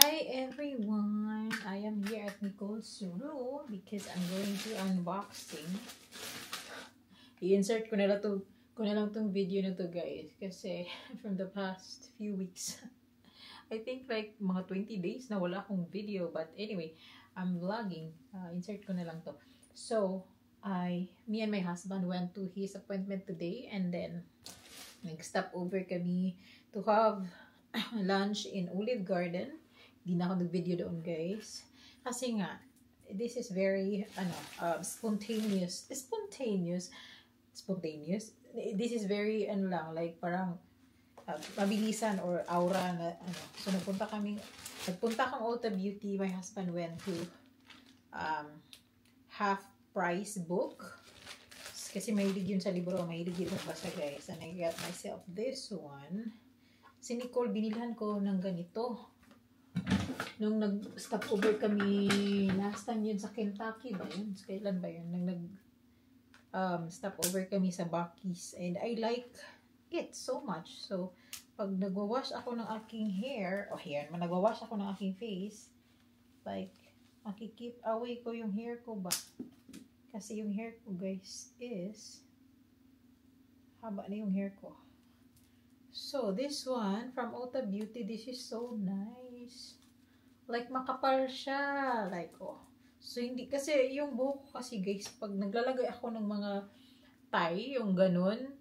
Hi everyone! I am here at Nicole's room because I'm going to unboxing. I-insert ko na lang tong video na to guys kasi from the past few weeks I think like mga 20 days na wala akong video, but anyway, I'm vlogging. Insert ko na lang to. So, me and my husband went to his appointment today and then nag-stop over kami to have lunch in Olive Garden. Di na ako nag-video doon guys. Kasi nga, this is very, spontaneous. This is very, like parang, mabilisan or aura na, So, nagpunta kang Ulta Beauty. My husband went to, half price book. Kasi mahilig yun sa libro. Mahilig yun magbasa guys. And I got myself this one. Si Nicole, binilhan ko ng ganito. Nung nag-stop over kami last time yun sa Kentucky ba yun? Kailan ba yun? Nung stop over kami sa Buc-ee's. And I like it so much. So, pag nagwawash ako ng aking hair, nagwawash ako ng aking face, like, makikip away ko yung hair ko ba? Kasi yung hair ko, guys, is haba na yung hair ko. So, this one from Ulta Beauty, this is so nice. Like, makapal siya. Like, oh. So, hindi, kasi yung buhok ko kasi, guys, pag naglalagay ako ng mga tie, yung ganun,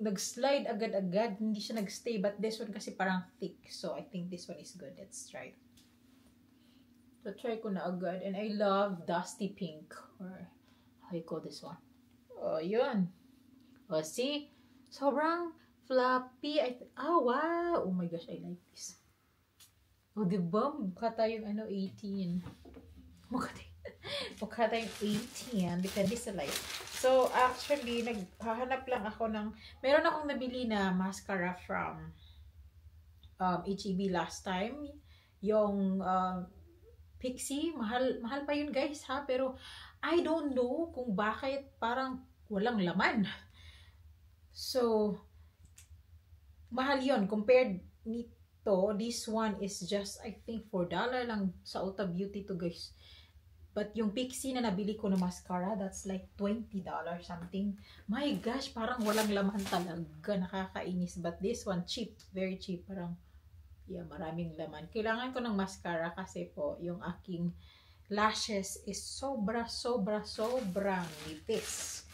nag-slide agad-agad, hindi siya nag-stay. But this one kasi parang thick. So, I think this one is good. Let's try. So, try ko na agad. And I love dusty pink. Or, how you call this one? Oh, yun. Oh, see? Sobrang floppy. Wow! Oh my gosh, I like this. Oh, diba? Mukha tayong 18. Mukha tayong 18 because this is like. So, actually, naghahanap lang ako ng, meron akong nabili na mascara from H-E-B last time. Yung Pixie. Mahal pa yun guys ha. Pero, I don't know kung bakit parang walang laman. So, mahal yun. Compared nito, this one is just, I think, $4 lang sa Ulta Beauty to guys. But yung Pixie na nabili ko na mascara, that's like $20 something. My gosh, parang walang laman talaga. Nakakainis. But this one, cheap. Very cheap. Parang, yeah, maraming laman. Kailangan ko ng mascara kasi po, yung aking lashes is sobrang nipis.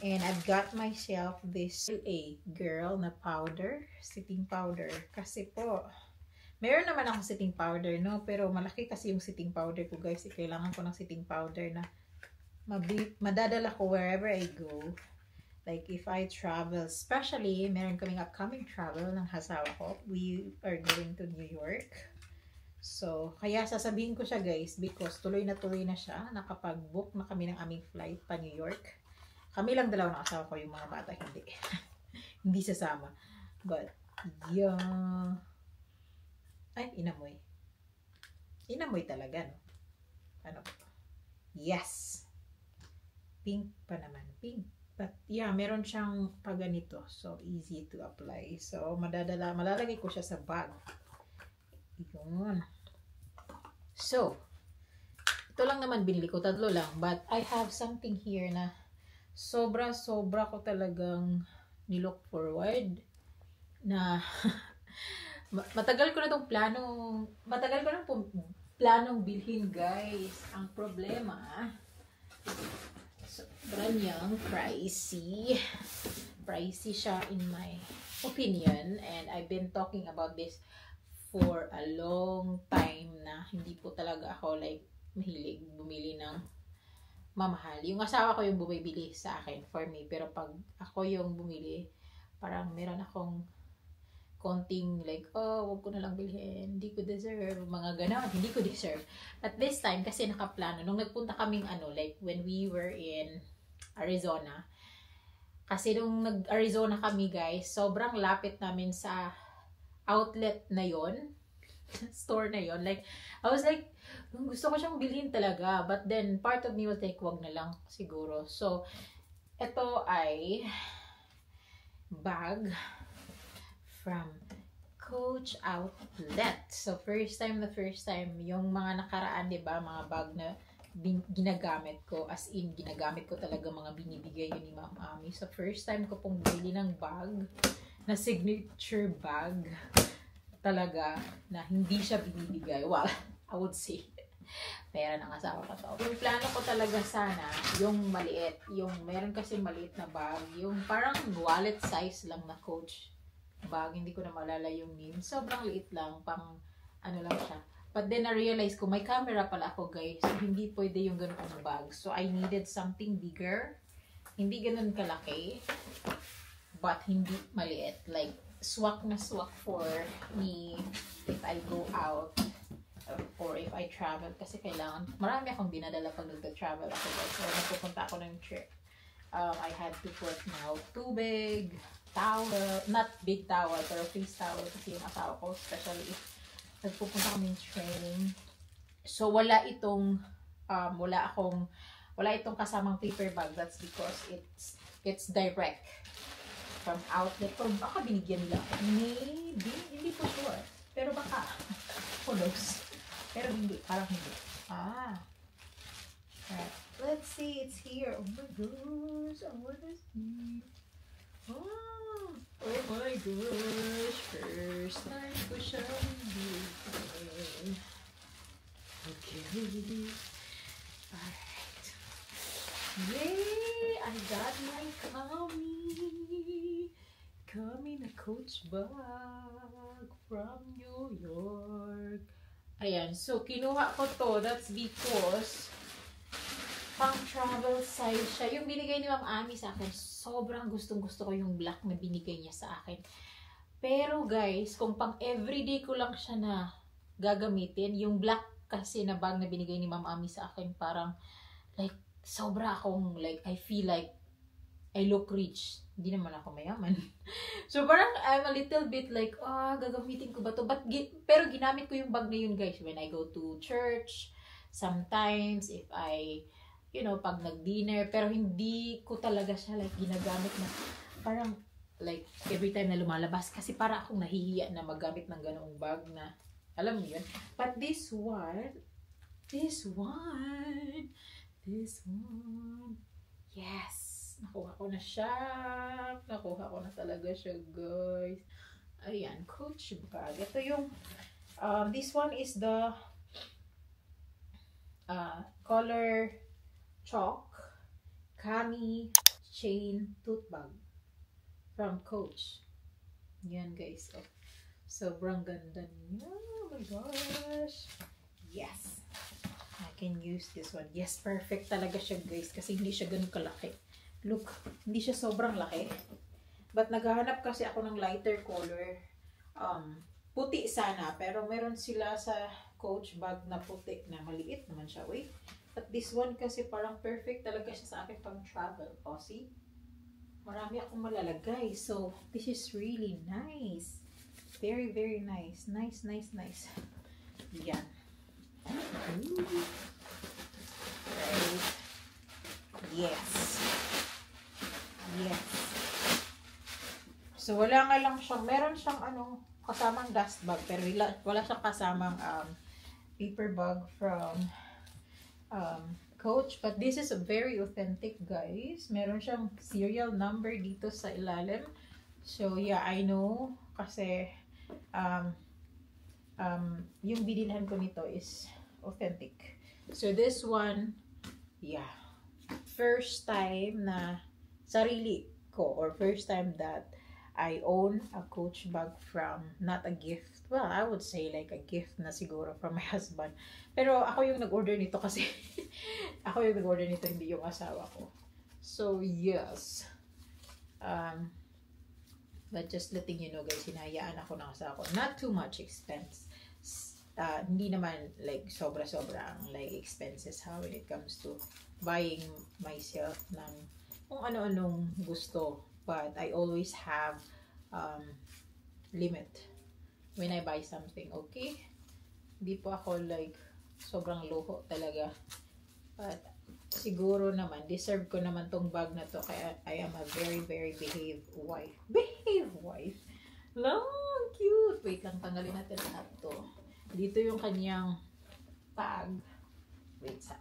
And I've got myself this LA Girl na powder, setting powder. Kasi po, meron naman ako setting powder, no? Pero malaki kasi yung setting powder ko, guys. Kailangan ko ng setting powder na madadala ko wherever I go. Like, if I travel, especially, meron kaming upcoming travel ng hasawa ko. We are going to New York. So, kaya sasabihin ko siya, guys, because tuloy na siya. Nakapag-book na kami ng aming flight pa New York. Kami lang dalawa ng asawa ko, yung mga bata, hindi. Hindi sasama. But, yeah. Ay, inamoy. Inamoy talaga, no? Ano? Yes! Pink pa naman. Pink. But, yeah, meron siyang paganito. So, easy to apply. So, malalagay ko siya sa bag. Yun. So, ito lang naman binili ko. 3 lang. But, I have something here na sobra ko talagang nilook forward na matagal ko na planong bilhin guys. Ang problema, sobrang niyang pricey siya in my opinion, and I've been talking about this for a long time na hindi po talaga ako like mahilig bumili ng mamahal. Yung asawa ko yung bumibili sa akin for me, pero pag ako yung bumili, parang meron akong konting like, oh, wag ko na lang bilhin, hindi ko deserve, mga ganon, hindi ko deserve. At this time, kasi nakaplano, nung nagpunta kaming like when we were in Arizona, kasi nung nag-Arizona kami guys, sobrang lapit namin sa outlet na yon, store na yon. Like, I was like, gusto ko siyang bilhin talaga, but then part of me was like, wag na lang siguro. So, ito ay bag from Coach outlet. So, first time, yung mga nakaraan, di ba, mga bag na ginagamit ko, as in, ginagamit ko talaga mga binibigay yun ni Ma'am Ami. So, first time ko pong bili ng bag, na signature bag, talaga, na hindi siya binibigay. Well, I would say, pera ng asawa ko to. Yung plano ko talaga sana, yung maliit, yung meron kasi maliit na bag, yung parang wallet size lang na Coach bag, hindi ko na malala yung name. Sobrang liit lang, pang ano lang siya. But then na-realize ko, may camera pala ako guys. So, hindi pwede yung ganun ang bag. So, I needed something bigger. Hindi ganun kalaki. But hindi maliit. Like, swak na swak for me if I go out or if I travel. Kasi kailangan, marami akong dinadala pag nagta-travel ako guys. So, nagpupunta ako ng trip. I had to put now tubig, towel, not big towel, pero face towel kasi yung asawa ko, especially if nagpupunta kami training. So, wala itong kasamang paper bag. That's because it's direct from outlet. Or baka binigyan nila. Maybe, hindi po sure. Pero baka, who knows? Pero hindi, parang hindi. Right. Let's see, it's here. Oh my gosh, I wanna see. Oh my gosh, first time ko siyang bigay. Okay. Alright. Yay! I got my Kami na Coach bag from New York. Ayan, so kinuha ko to. That's because pang travel size siya. Yung binigay ni Ma'am Ami sa akin, sobrang gustong-gusto ko yung black na binigay niya sa akin. Pero guys, kung pang everyday ko lang siya na gagamitin, yung black kasi na bag na binigay ni Ma'am Ami sa akin, parang like, sobra akong like, I feel like I look rich. Hindi naman ako mayaman. So parang I'm a little bit like, gagamitin ko ba to? Pero ginamit ko yung bag na yun guys when I go to church. Sometimes if I pag nag-dinner, pero hindi ko talaga siya like ginagamit na parang like every time na lumalabas kasi para akong nahihiya na maggamit ng ganoong bag na alam mo yun. But this one, yes, nakuha ko na siya. Nakuha ko na talaga siya guys. Ayan, Coach bag. Ito yung, this one is the color chalk Kami chain tote bag from Coach. Yan guys. Oh, sobrang ganda niya. Oh my gosh. Yes. I can use this one. Yes, perfect talaga siya guys. Kasi hindi siya ganun kalaki. Look, hindi siya sobrang laki. But naghahanap kasi ako ng lighter color. Puti sana. Pero meron sila sa Coach bag na puti na maliit naman siya. Wait. But this one kasi parang perfect talaga siya sa akin pang travel. O, see? Marami akong malalagay. So, this is really nice. Very, very nice. Nice, nice, nice. Yan. Right. Yes. Yes. So, wala nga lang siyang, meron siyang kasamang dust bag. Pero wala siyang kasamang paper bag from Coach, but this is very authentic guys. Meron siyang serial number dito sa ilalim. So yeah, I know kasi yung binilhan ko nito is authentic. So this one, yeah, first time na sarili ko or first time that I own a Coach bag from, not a gift. Well, I would say like a gift na siguro from my husband. Pero ako yung nag-order nito kasi ako yung nag-order nito, hindi yung asawa ko. So, yes. But just letting you know guys, hinayaan ako ng asawa ko. Not too much expense. Hindi naman like sobra-sobrang like expenses when it comes to buying myself ng kung ano-anong gusto. But I always have limit when I buy something, okay? Hindi po ako like sobrang luho talaga. But siguro naman, deserve ko naman tong bag na to. Kaya I am a very, very behave wife. Behave wife? Long cute! Wait lang, tanggalin natin lahat to. Dito yung kanyang tag. Wait sa.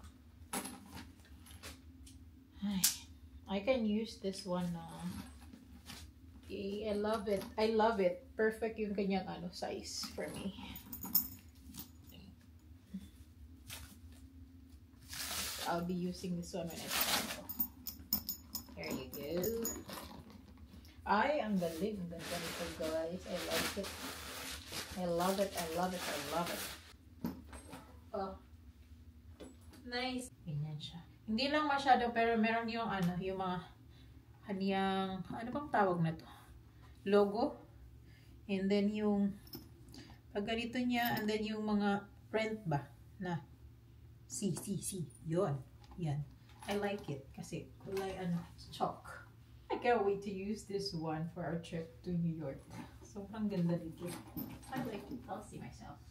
I can use this one na. Okay, I love it. I love it. Perfect yung kanyang size for me. I'll be using this one when I travel. There you go. Ay, ang galing. Ang ganda nito, guys. I like it. I love it. I love it. I love it. Oh. Nice. Ganyan siya. Hindi lang masyado, pero meron yung yung mga kaniyang, ano bang tawag na to? Logo. And then yung pag ganito niya, and then yung mga print ba na see. Yun. Yan. I like it kasi kulay chalk. I can't wait to use this one for our trip to New York. Sobrang ganda dito. I like it. I'll see myself.